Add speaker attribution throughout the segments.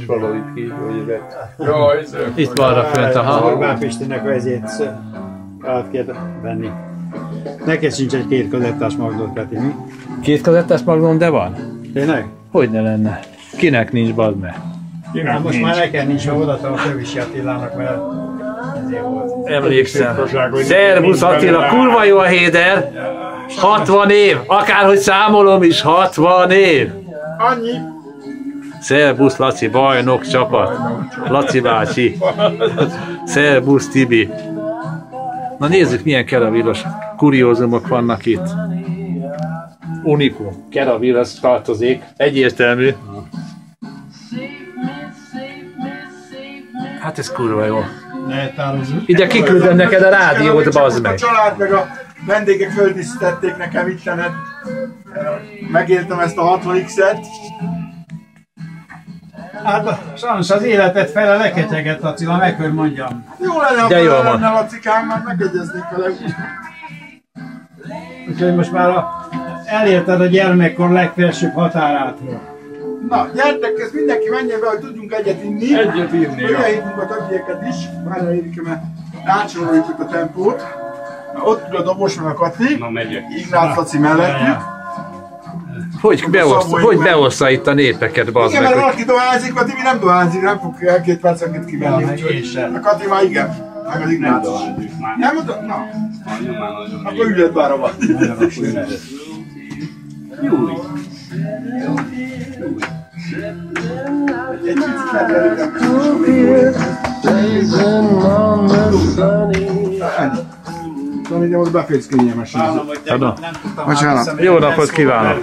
Speaker 1: is valahogy így, hogy
Speaker 2: Itt van arra fönt, aha.
Speaker 3: Orbán Pistinek ezért át kell venni. Neked sincs egy két kazettás magnót, Peti, mi?
Speaker 2: Két kazettás magnóm, de van?
Speaker 3: Tényleg?
Speaker 2: Hogyne lenne? Kinek nincs, bazd meg?
Speaker 3: Hát most már nekem nincs, ha odaadtam a Tövisi Attilának, mert ezért volt.
Speaker 2: Emlékszem. Szervusz Attila, kurva jó a héder! 60 év! Akárhogy számolom is, 60 év!
Speaker 4: Annyi.
Speaker 2: Szervusz Laci, bajnok csapat! Laci bácsi! Szervusz Tibi! Na nézzük, milyen keravíros kuriózumok vannak itt. Unikum. Keravíros tartozik. Egyértelmű. Hát ez kurva jó. Ide kiküldöm neked a rádiót, bazd meg.
Speaker 4: A család meg a vendégek földíszítették nekem ittenet. Megéltem ezt a 60X-et.
Speaker 3: Hát sajnos az életet fele leketyeget, Attila, meg hogy mondjam.
Speaker 4: Jó lenne, ha fele lenne, Lacikám, már megegyeznék vele.
Speaker 3: Úgyhogy most már elérted a gyermekkor legfelsőbb határát.
Speaker 4: Na, gyertek, ez mindenki menjen be, hogy tudjunk egyet inni.
Speaker 1: Egyet inni,
Speaker 4: hogy elhívunk a többieket is. Várjál, Érike, mert átsoroljuk a tempót. Na, ott ül a dobos, meg a Kati.
Speaker 1: Na, megyek.
Speaker 4: Ignác Laci mellettük.
Speaker 2: Hogy beossza itt a népeket, bazd
Speaker 4: igen,
Speaker 2: meg.
Speaker 4: mert valaki dohányzik, a Tibi nem dohányzik, nem fog el 2 percenként kivenni. A Kati már igen, meg az Ignác is. Nem mondod? Na. Akkor üljed bár a Vati.
Speaker 1: Júli.
Speaker 4: Egy picit lehetem. Szóval ide most beférsz kényelmesen. Bocsánat.
Speaker 2: Jó napot kívánok!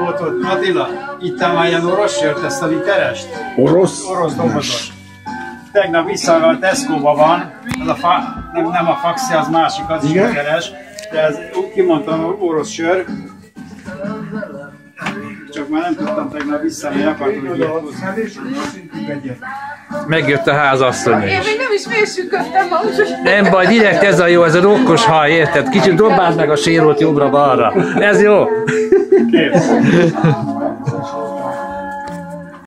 Speaker 3: Ott, Attila, ittam már ilyen orosz sört, ezt a literest?
Speaker 4: Orosz?
Speaker 3: Orosz dobozos. Tegnap vissza a Tesco-ba van, az nem a Faxi, az másik, az is literes, de ez úgy kimondtam orosz sör. Csak már nem tudtam tegnap visszamenni, akartam, hogy ilyet.
Speaker 2: Megjött a házasszony is.
Speaker 5: Én még nem is mérsüködtem ma, úgyhogy...
Speaker 2: Nem baj, direkt ez a jó, ez a rokkos haj, érted? Kicsit dobáld meg a sérót jobbra-balra. Ez jó?
Speaker 3: Kész.